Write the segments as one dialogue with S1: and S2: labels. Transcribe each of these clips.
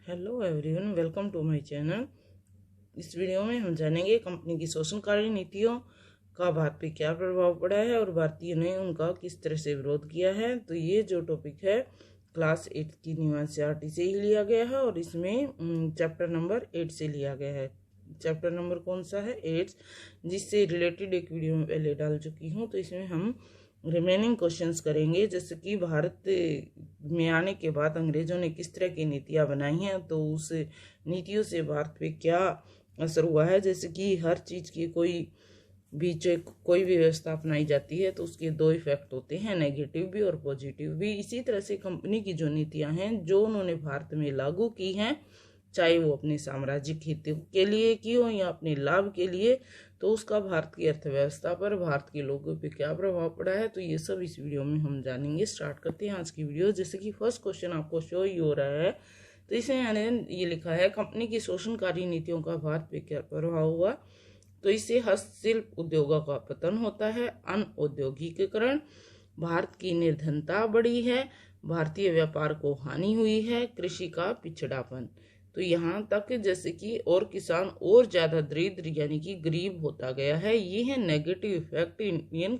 S1: Hello everyone, welcome to my channel. इस video में हम जानेंगे कंपनी की शोषणकारी नीतियों का भारत पे क्या प्रभाव पड़ा है और भारतीयों ने उनका किस तरह से विरोध किया है। तो ये जो टॉपिक है क्लास 8 की न्यू एनसीईआरटी से ही लिया गया है और इसमें चैप्टर नंबर 8 से लिया गया है। चैप्टर नंबर कौन सा है? 8, जिससे रिलेटेड एक वीडियो में पहले डाल चुकी हूँ। तो इसमें हम रिमेनिंग क्वेश्चंस करेंगे, जैसे कि भारत में आने के बाद अंग्रेजों ने किस तरह की नीतियां बनाई हैं, तो उस नीतियों से भारत पे क्या असर हुआ है। जैसे कि हर चीज़ की कोई भी व्यवस्था अपनाई जाती है तो उसके दो इफेक्ट होते हैं, नेगेटिव भी और पॉजिटिव भी। इसी तरह से कंपनी की जो नीतियां हैं जो उन्होंने भारत में लागू की हैं, चाहे वो अपने साम्राज्यिक हितों के लिए की हो या अपने लाभ के लिए, तो उसका भारत की अर्थव्यवस्था पर, भारत के लोगों पे क्या प्रभाव पड़ा है, तो ये सब इस वीडियो में हम जानेंगे। स्टार्ट करते हैं आज की वीडियो। जैसे कि फर्स्ट क्वेश्चन आपको शो ही हो रहा है, तो इसमें मैंने ये लिखा है, कंपनी की शोषणकारी नीतियों का भारत पे क्या प्रभाव हुआ। तो इससे हस्तशिल्प उद्योगों का पतन होता है, अनऔद्योगिकीकरण, भारत की निर्धनता बढ़ी है, भारतीय व्यापार को हानि हुई है, कृषि का पिछड़ापन। तो यहाँ तक जैसे कि और किसान और ज्यादा दरिद्र यानी कि गरीब होता गया है। ये है नेगेटिव इफेक्ट इंडियन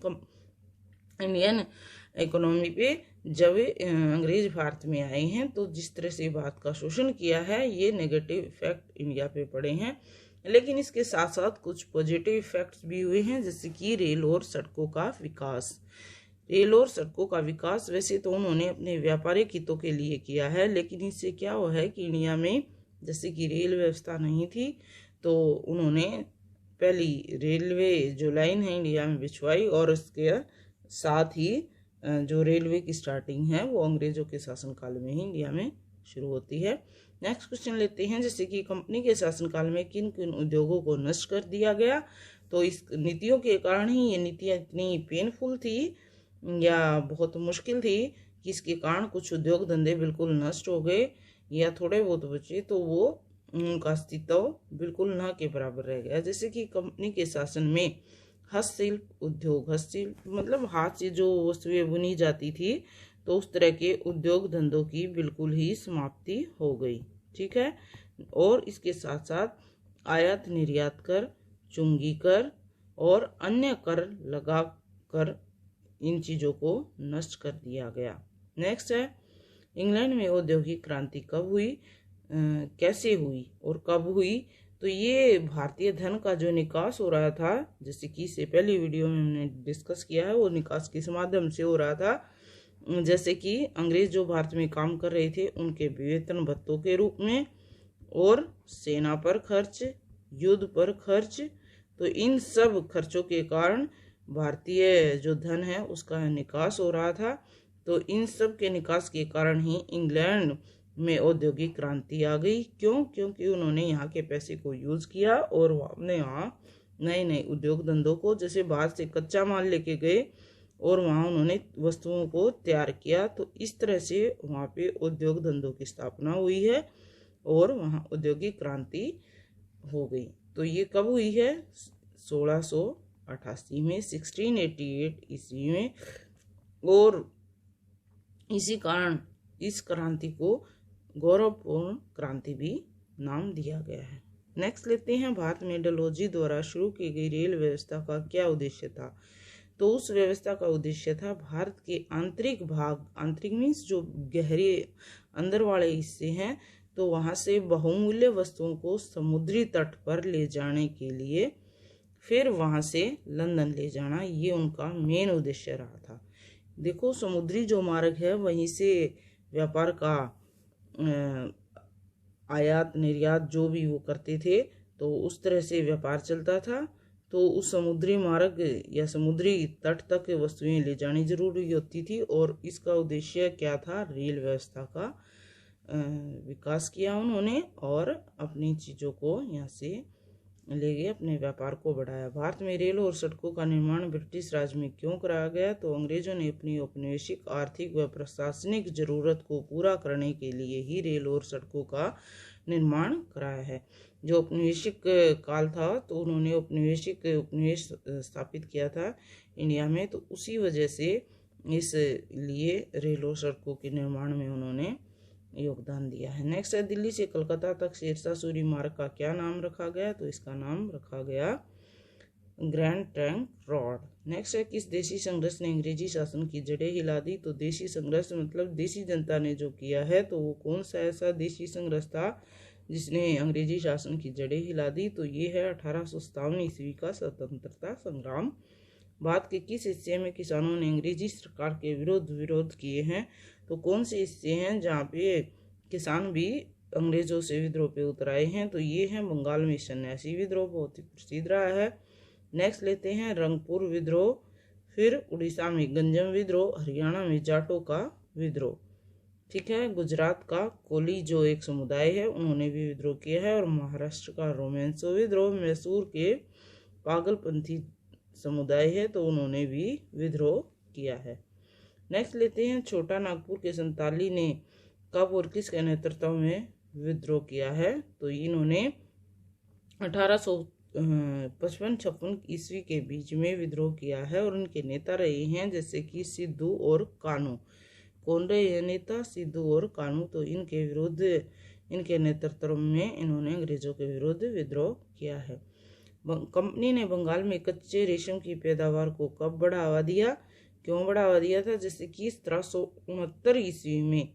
S1: इकोनॉमी पे जब अंग्रेज भारत में आए हैं। तो जिस तरह से भारत का शोषण किया है, ये नेगेटिव इफेक्ट इंडिया पे पड़े हैं। लेकिन इसके साथ साथ कुछ पॉजिटिव इफेक्ट्स भी हुए हैं, जैसे कि रेल और सड़कों का विकास। रेल और सड़कों का विकास वैसे तो उन्होंने अपने व्यापारिक हितों के लिए किया है, लेकिन इससे क्या हुआ है कि इंडिया में जैसे कि रेल व्यवस्था नहीं थी, तो उन्होंने पहली रेलवे जो लाइन है इंडिया में बिछवाई, और उसके साथ ही जो रेलवे की स्टार्टिंग है वो अंग्रेजों के शासनकाल में ही इंडिया में शुरू होती है। नेक्स्ट क्वेश्चन लेते हैं, जैसे कि कंपनी के शासनकाल में किन किन उद्योगों को नष्ट कर दिया गया। तो इस नीतियों के कारण ही ये नीतियाँ इतनी पेनफुल थी या बहुत मुश्किल थी कि इसके कारण कुछ उद्योग धंधे बिल्कुल नष्ट हो गए या थोड़े बहुत बचे, तो वो उनका अस्तित्व बिल्कुल न के बराबर रह गया। जैसे कि कंपनी के शासन में हस्तशिल्प उद्योग, हस्तशिल्प मतलब हाथ से जो वस्तुएं बुनी जाती थी, तो उस तरह के उद्योग धंधों की बिल्कुल ही समाप्ति हो गई। ठीक है। और इसके साथ साथ आयात निर्यात कर, चुंगी कर और अन्य कर लगा कर इन चीज़ों को नष्ट कर दिया गया। नेक्स्ट है, इंग्लैंड में औद्योगिक क्रांति कब हुई, कैसे हुई और कब हुई। तो ये भारतीय धन का जो निकास हो रहा था, जैसे कि इससे पहली वीडियो में हमने डिस्कस किया है, वो निकास किस माध्यम से हो रहा था। जैसे कि अंग्रेज जो भारत में काम कर रहे थे उनके वेतन भत्तों के रूप में, और सेना पर खर्च, युद्ध पर खर्च। तो इन सब खर्चों के कारण भारतीय जो धन है उसका निकास हो रहा था। तो इन सब के निकास के कारण ही इंग्लैंड में औद्योगिक क्रांति आ गई। क्यों? क्योंकि उन्होंने यहाँ के पैसे को यूज किया और अपने यहाँ नए नए उद्योग धंधों को, जैसे बाहर से कच्चा माल लेके गए और वहाँ उन्होंने वस्तुओं को तैयार किया। तो इस तरह से वहाँ पे उद्योग धंधों की स्थापना हुई है और वहाँ औद्योगिक क्रांति हो गई। तो ये कब हुई है? 1688 में, 1688 ईस्वी में। और इसी कारण इस क्रांति को गौरवपूर्ण क्रांति भी नाम दिया गया है। नेक्स्ट लेते हैं, भारत में डलहौजी द्वारा शुरू की गई रेल व्यवस्था का क्या उद्देश्य था। तो उस व्यवस्था का उद्देश्य था भारत के आंतरिक भाग, आंतरिक मीन्स जो गहरे अंदर वाले हिस्से हैं, तो वहां से बहुमूल्य वस्तुओं को समुद्री तट पर ले जाने के लिए, फिर वहां से लंदन ले जाना, ये उनका मेन उद्देश्य रहा था। देखो, समुद्री जो मार्ग है वहीं से व्यापार का आयात निर्यात जो भी वो करते थे, तो उस तरह से व्यापार चलता था। तो उस समुद्री मार्ग या समुद्री तट तक वस्तुएं ले जानी जरूरी होती थी, और इसका उद्देश्य क्या था? रेल व्यवस्था का विकास किया उन्होंने और अपनी चीज़ों को यहाँ से ले गए, अपने व्यापार को बढ़ाया। भारत में रेल और सड़कों का निर्माण ब्रिटिश राज में क्यों कराया गया? तो अंग्रेजों ने अपनी औपनिवेशिक, आर्थिक व प्रशासनिक जरूरत को पूरा करने के लिए ही रेल और सड़कों का निर्माण कराया है। जो औपनिवेशिक काल था, तो उन्होंने उपनिवेश स्थापित किया था इंडिया में, तो उसी वजह से इस लिए रेल और सड़कों के निर्माण में उन्होंने योगदान दिया है। नेक्स्ट है, दिल्ली से कलकत्ता तक शेरशाह सूरी मार्ग का क्या नाम रखा गया? तो इसका नाम रखा गया ग्रैंड ट्रंक रोड। नेक्स्ट है, किस देशी संघर्ष ने अंग्रेजी शासन की जड़ें हिला दी? तो देशी संघर्ष मतलब देशी जनता ने जो किया है, तो वो कौन सा ऐसा देशी संघर्ष था जिसने अंग्रेजी शासन की जड़ें हिला दी? तो ये है 1857 ईस्वी का स्वतंत्रता संग्राम। भारत के किस हिस्से में किसानों ने अंग्रेजी सरकार के विरोध किए हैं? तो कौन से हिस्से हैं जहाँ पे किसान भी अंग्रेजों से विद्रोह पे उतर आए हैं? तो ये है बंगाल में सन्यासी विद्रोह, बहुत ही प्रसिद्ध रहा है। नेक्स्ट लेते हैं रंगपुर विद्रोह, फिर उड़ीसा में गंजम विद्रोह, हरियाणा में जाटों का विद्रोह। ठीक है, गुजरात का कोली जो एक समुदाय है उन्होंने भी विद्रोह किया है, और महाराष्ट्र का रोमेंसो विद्रोह, मैसूर के पागलपंथी समुदाय है तो उन्होंने भी विद्रोह किया है। नेक्स्ट लेते हैं, छोटा नागपुर के संताली ने कब और किसके नेतृत्व में विद्रोह किया है? तो इन्होंने 1855-56 ईस्वी के बीच में विद्रोह किया है, और उनके नेता रहे हैं जैसे कि सिद्धू और कानू। कौन रहे हैं नेता? सिद्धू और कानू। तो इनके नेतृत्व में इन्होंने अंग्रेजों के विरुद्ध विद्रोह किया है। कंपनी ने बंगाल में कच्चे रेशम की पैदावार को कब बढ़ावा दिया? क्यों बढ़ावा दिया था? जैसे कि 1769 ईस्वी में,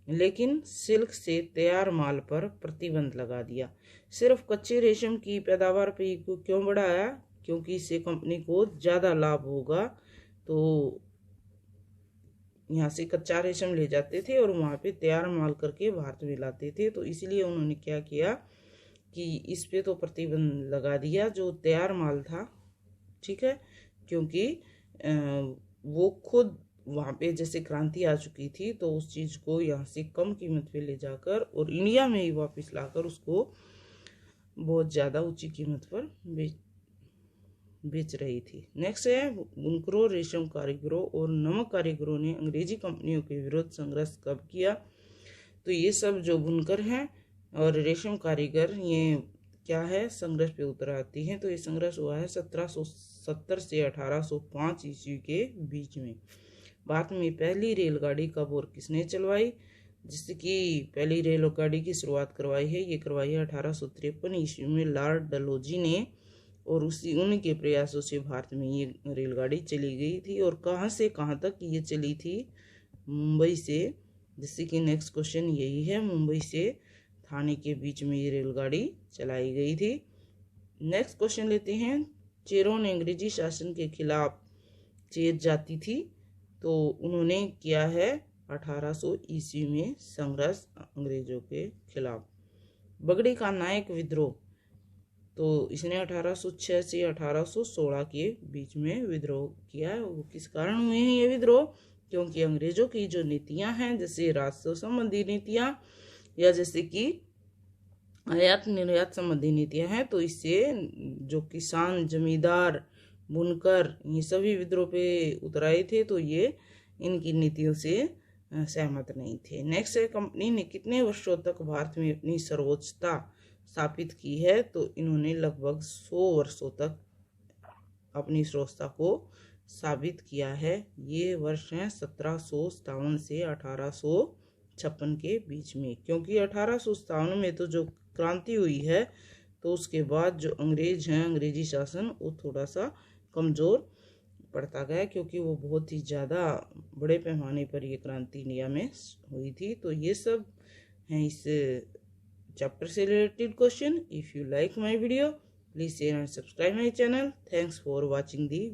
S1: लेकिन सिल्क से तैयार माल पर प्रतिबंध लगा दिया। सिर्फ कच्चे रेशम की पैदावार पे ही क्यों बढ़ाया? क्योंकि इससे कंपनी को ज़्यादा लाभ होगा। तो यहाँ से कच्चा रेशम ले जाते थे और वहाँ पे तैयार माल करके भारत में लाते थे, तो इसलिए उन्होंने क्या किया कि इस पे तो प्रतिबंध लगा दिया जो तैयार माल था। ठीक है, क्योंकि वो खुद वहाँ पे जैसे क्रांति आ चुकी थी, तो उस चीज़ को यहाँ से कम कीमत पे ले जाकर और इंडिया में ही वापस लाकर उसको बहुत ज़्यादा ऊंची कीमत पर बेच रही थी। नेक्स्ट है, बुनकरों, रेशम कारीगरों और नमक कारीगरों ने अंग्रेजी कंपनियों के विरुद्ध संघर्ष कब किया? तो ये सब जो बुनकर हैं और रेशम कारीगर, ये क्या है, संघर्ष पे उतर आती हैं। तो ये संघर्ष हुआ है 1770 से 1805 ईस्वी के बीच में। भारत में पहली रेलगाड़ी कब और किसने चलवाई? जिससे कि पहली रेलगाड़ी की शुरुआत करवाई है, ये करवाई है 1853 ईस्वी में लॉर्ड डलहौजी ने, और उनके प्रयासों से भारत में ये रेलगाड़ी चली गई थी। और कहाँ से कहाँ तक ये चली थी? मुंबई से, जिससे कि नेक्स्ट क्वेश्चन यही है, मुंबई से थाने के बीच में ये रेलगाड़ी चलाई गई थी। नेक्स्ट क्वेश्चन लेते हैं, चेरों ने अंग्रेजी शासन के खिलाफ, चेर जाति थी तो उन्होंने किया है 1800 ईस्वी में संघर्ष अंग्रेजों के खिलाफ। बगड़ी का नायक विद्रोह, तो इसने 1806 से 1816 के बीच में विद्रोह किया। वो किस कारण हुए हैं ये विद्रोह? क्योंकि अंग्रेजों की जो नीतियां हैं, जैसे राजस्व संबंधी नीतियां या जैसे कि आयात निर्यात संबंधी नीतियां हैं, तो इससे जो किसान, जमींदार, बुनकर, ये सभी विद्रोह पे उतर आए थे, तो ये इनकी नीतियों से सहमत नहीं थे। नेक्स्ट है, कंपनी ने कितने वर्षों तक भारत में अपनी सर्वोच्चता स्थापित की है? तो इन्होंने लगभग 100 वर्षों तक अपनी सर्वोच्चता को साबित किया है। ये वर्ष हैं 1757 से 1856 के बीच में, क्योंकि 1857 में तो जो क्रांति हुई है, तो उसके बाद जो अंग्रेज हैं, अंग्रेजी शासन, वो थोड़ा सा कमज़ोर पड़ता गया, क्योंकि वो बहुत ही ज़्यादा बड़े पैमाने पर ये क्रांति इंडिया में हुई थी। तो ये सब हैं इस चैप्टर से related question. If you like my video, please share and subscribe my channel. Thanks for watching the